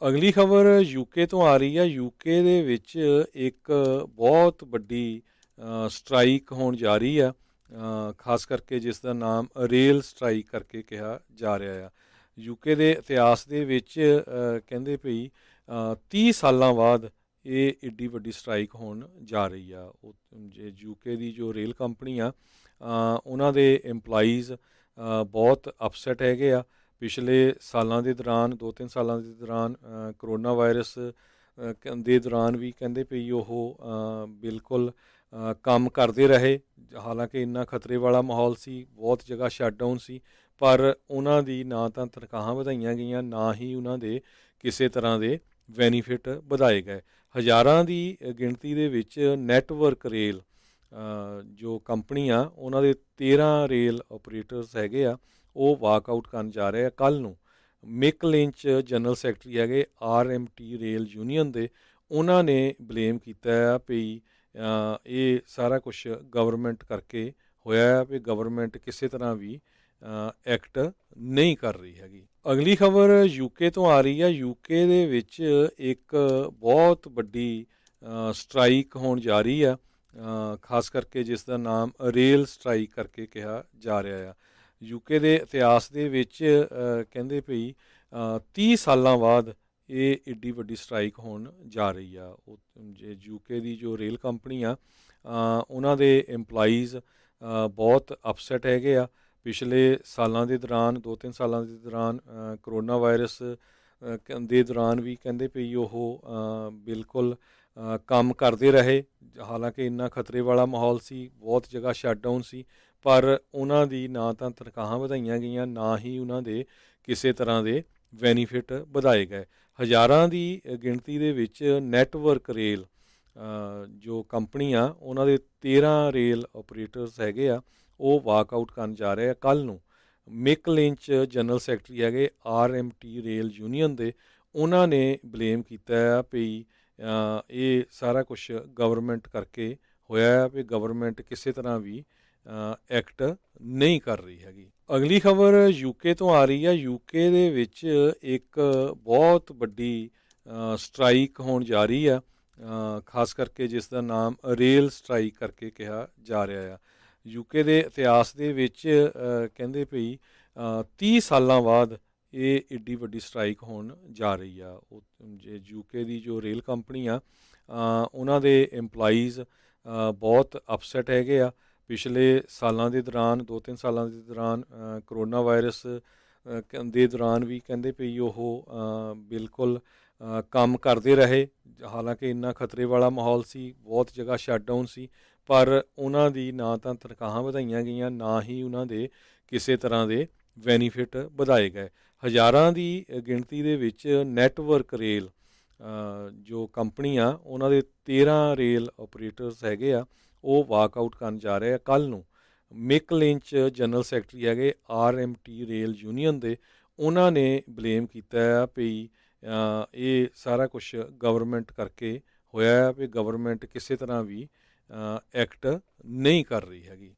ਅਗਲੀ ਖਬਰ ਯੂਕੇ ਤੋਂ ਆ ਰਹੀ ਹੈ। ਯੂਕੇ ਦੇ ਵਿੱਚ ਇੱਕ ਬਹੁਤ ਵੱਡੀ ਸਟ੍ਰਾਈਕ ਹੋਣ ਜਾ ਰਹੀ ਆ, ਖਾਸ ਕਰਕੇ ਜਿਸ ਦਾ ਨਾਮ ਰੇਲ ਸਟ੍ਰਾਈਕ ਕਰਕੇ ਕਿਹਾ ਜਾ ਰਿਹਾ ਆ। ਯੂਕੇ ਦੇ ਇਤਿਹਾਸ ਦੇ ਵਿੱਚ ਕਹਿੰਦੇ ਭਈ 30 ਸਾਲਾਂ ਬਾਅਦ ਇਹ ਏਡੀ ਵੱਡੀ ਸਟ੍ਰਾਈਕ ਹੋਣ ਜਾ ਰਹੀ ਆ। ਉਹ ਜੇ ਯੂਕੇ ਦੀ ਜੋ ਰੇਲ ਕੰਪਨੀ ਆ, ਉਹਨਾਂ ਦੇ EMPLOYEES ਬਹੁਤ ਅਪਸੈਟ ਹੈਗੇ ਆ। ਪਿਛਲੇ ਸਾਲਾਂ ਦੇ ਦੌਰਾਨ 2-3 ਸਾਲਾਂ ਦੇ ਦੌਰਾਨ ਕਰੋਨਾ ਵਾਇਰਸ ਦੇ ਦੌਰਾਨ ਵੀ ਕਹਿੰਦੇ ਪਈ ਉਹ ਬਿਲਕੁਲ ਕੰਮ ਕਰਦੇ ਰਹੇ। ਹਾਲਾਂਕਿ ਇੰਨਾ ਖਤਰੇ ਵਾਲਾ ਮਾਹੌਲ ਸੀ, ਬਹੁਤ ਜਗ੍ਹਾ ਸ਼ਟਡਾਊਨ ਸੀ, ਪਰ ਉਹਨਾਂ ਦੀ ਨਾ ਤਾਂ ਤਨਖਾਹਾਂ ਵਧਾਈਆਂ ਗਈਆਂ, ਨਾ ਹੀ ਉਹਨਾਂ ਦੇ ਕਿਸੇ ਤਰ੍ਹਾਂ ਦੇ ਬੈਨੀਫਿਟ ਵਧਾਏ ਗਏ। ਹਜ਼ਾਰਾਂ ਦੀ ਗਿਣਤੀ ਦੇ ਵਿੱਚ ਨੈਟਵਰਕ ਰੇਲ ਜੋ ਕੰਪਨੀ ਆ, ਉਹਨਾਂ ਦੇ 13 ਰੇਲ ਆਪਰੇਟਰਸ ਹੈਗੇ ਆ, ਉਹ ਵਾਕਆਊਟ ਕਰਨ ਜਾ ਰਹੇ ਆ ਕੱਲ੍ਹ ਨੂੰ। ਮਿਕ ਲਿੰਚ ਜਨਰਲ ਸੈਕਟਰੀ ਹੈਗੇ RMT ਰੇਲ ਯੂਨੀਅਨ ਦੇ, ਉਹਨਾਂ ਨੇ ਬਲੇਮ ਕੀਤਾ ਆ ਵੀ ਇਹ ਸਾਰਾ ਕੁਛ ਗਵਰਨਮੈਂਟ ਕਰਕੇ ਹੋਇਆ ਹੈ, ਵੀ ਗਵਰਨਮੈਂਟ ਕਿਸੇ ਤਰ੍ਹਾਂ ਵੀ ਐਕਟ ਨਹੀਂ ਕਰ ਰਹੀ ਹੈਗੀ। ਅਗਲੀ ਖਬਰ ਯੂਕੇ ਤੋਂ ਆ ਰਹੀ ਹੈ। ਯੂਕੇ ਦੇ ਵਿੱਚ ਇੱਕ ਬਹੁਤ ਵੱਡੀ ਸਟ੍ਰਾਈਕ ਹੋਣ ਜਾ ਰਹੀ ਆ, ਖਾਸ ਕਰਕੇ ਜਿਸ ਦਾ ਨਾਮ ਰੇਲ ਸਟ੍ਰਾਈਕ ਕਰਕੇ ਕਿਹਾ ਜਾ ਰਿਹਾ ਆ। ਯੂਕੇ ਦੇ ਇਤਿਹਾਸ ਦੇ ਵਿੱਚ ਕਹਿੰਦੇ ਭਈ 30 ਸਾਲਾਂ ਬਾਅਦ ਇਹ ਏਡੀ ਵੱਡੀ ਸਟ੍ਰਾਈਕ ਹੋਣ ਜਾ ਰਹੀ ਆ। ਉਹ ਜੇ ਯੂਕੇ ਦੀ ਜੋ ਰੇਲ ਕੰਪਨੀ ਆ, ਉਹਨਾਂ ਦੇ EMPLOYEES ਬਹੁਤ ਅਪਸੈਟ ਹੈਗੇ ਆ। ਪਿਛਲੇ ਸਾਲਾਂ ਦੇ ਦੌਰਾਨ 2-3 ਸਾਲਾਂ ਦੇ ਦੌਰਾਨ ਕਰੋਨਾ ਵਾਇਰਸ ਦੇ ਦੌਰਾਨ ਵੀ ਕਹਿੰਦੇ ਪਈ ਉਹ ਬਿਲਕੁਲ ਕੰਮ ਕਰਦੇ ਰਹੇ। ਹਾਲਾਂਕਿ ਇੰਨਾ ਖਤਰੇ ਵਾਲਾ ਮਾਹੌਲ ਸੀ, ਬਹੁਤ ਜਗ੍ਹਾ ਸ਼ਟਡਾਊਨ ਸੀ, ਪਰ ਉਹਨਾਂ ਦੀ ਨਾ ਤਾਂ ਤਨਖਾਹਾਂ ਵਧਾਈਆਂ ਗਈਆਂ, ਨਾ ਹੀ ਉਹਨਾਂ ਦੇ ਕਿਸੇ ਤਰ੍ਹਾਂ ਦੇ ਬੈਨੀਫਿਟ ਵਧਾਏ ਗਏ। ਹਜ਼ਾਰਾਂ ਦੀ ਗਿਣਤੀ ਦੇ ਵਿੱਚ ਨੈਟਵਰਕ ਰੇਲ ਜੋ ਕੰਪਨੀ ਆ, ਉਹਨਾਂ ਦੇ 13 ਰੇਲ ਆਪਰੇਟਰਸ ਹੈਗੇ ਆ, ਉਹ ਵਾਕਆਊਟ ਕਰਨ ਜਾ ਰਹੇ ਆ ਕੱਲ੍ਹ ਨੂੰ। ਮਿਕ ਲਿੰਚ ਜਨਰਲ ਸੈਕਟਰੀ ਹੈਗੇ RMT ਰੇਲ ਯੂਨੀਅਨ ਦੇ, ਉਹਨਾਂ ਨੇ ਬਲੇਮ ਕੀਤਾ ਆ ਵੀ ਇਹ ਸਾਰਾ ਕੁਛ ਗਵਰਨਮੈਂਟ ਕਰਕੇ ਹੋਇਆ ਹੈ, ਵੀ ਗਵਰਨਮੈਂਟ ਕਿਸੇ ਤਰ੍ਹਾਂ ਵੀ ਐਕਟ ਨਹੀਂ ਕਰ ਰਹੀ ਹੈਗੀ। ਅਗਲੀ ਖਬਰ ਯੂਕੇ ਤੋਂ ਆ ਰਹੀ ਹੈ। ਯੂਕੇ ਦੇ ਵਿੱਚ ਇੱਕ ਬਹੁਤ ਵੱਡੀ ਸਟ੍ਰਾਈਕ ਹੋਣ ਜਾ ਰਹੀ ਆ, ਖਾਸ ਕਰਕੇ ਜਿਸ ਦਾ ਨਾਮ ਰੇਲ ਸਟ੍ਰਾਈਕ ਕਰਕੇ ਕਿਹਾ ਜਾ ਰਿਹਾ ਆ। ਯੂਕੇ ਦੇ ਇਤਿਹਾਸ ਦੇ ਵਿੱਚ ਕਹਿੰਦੇ ਭਈ 30 ਸਾਲਾਂ ਬਾਅਦ ਇਹ ਏਡੀ ਵੱਡੀ ਸਟ੍ਰਾਈਕ ਹੋਣ ਜਾ ਰਹੀ ਆ। ਉਹ ਜੇ ਯੂਕੇ ਦੀ ਜੋ ਰੇਲ ਕੰਪਨੀ ਆ, ਉਹਨਾਂ ਦੇ EMPLOYEES ਬਹੁਤ ਅਪਸੈਟ ਹੈਗੇ ਆ। ਪਿਛਲੇ ਸਾਲਾਂ ਦੇ ਦੌਰਾਨ 2-3 ਸਾਲਾਂ ਦੇ ਦੌਰਾਨ ਕਰੋਨਾ ਵਾਇਰਸ ਦੇ ਦੌਰਾਨ ਵੀ ਕਹਿੰਦੇ ਪਈ ਉਹ ਬਿਲਕੁਲ ਕੰਮ ਕਰਦੇ ਰਹੇ। ਹਾਲਾਂਕਿ ਇੰਨਾ ਖਤਰੇ ਵਾਲਾ ਮਾਹੌਲ ਸੀ, ਬਹੁਤ ਜਗ੍ਹਾ ਸ਼ਟਡਾਊਨ ਸੀ, ਪਰ ਉਹਨਾਂ ਦੀ ਨਾ ਤਾਂ ਤਨਖਾਹਾਂ ਵਧਾਈਆਂ ਗਈਆਂ, ਨਾ ਹੀ ਉਹਨਾਂ ਦੇ ਕਿਸੇ ਤਰ੍ਹਾਂ ਦੇ ਬੈਨੀਫਿਟ ਵਧਾਏ ਗਏ। ਹਜ਼ਾਰਾਂ ਦੀ ਗਿਣਤੀ ਦੇ ਵਿੱਚ ਨੈਟਵਰਕ ਰੇਲ ਜੋ ਕੰਪਨੀ ਆ, ਉਹਨਾਂ ਦੇ 13 ਰੇਲ ਆਪਰੇਟਰਸ ਹੈਗੇ ਆ, ਉਹ ਵਾਕਆਊਟ ਕਰਨ ਜਾ ਰਹੇ ਆ ਕੱਲ੍ਹ ਨੂੰ। ਮਿਕ ਲਿੰਚ ਜਨਰਲ ਸੈਕਟਰੀ ਹੈਗੇ RMT ਰੇਲ ਯੂਨੀਅਨ ਦੇ, ਉਹਨਾਂ ਨੇ ਬਲੇਮ ਕੀਤਾ ਆ ਵੀ ਇਹ ਸਾਰਾ ਕੁਛ ਗਵਰਨਮੈਂਟ ਕਰਕੇ ਹੋਇਆ ਹੈ, ਵੀ ਗਵਰਨਮੈਂਟ ਕਿਸੇ ਤਰ੍ਹਾਂ ਵੀ ਐਕਟ ਨਹੀਂ ਕਰ ਰਹੀ ਹੈਗੀ।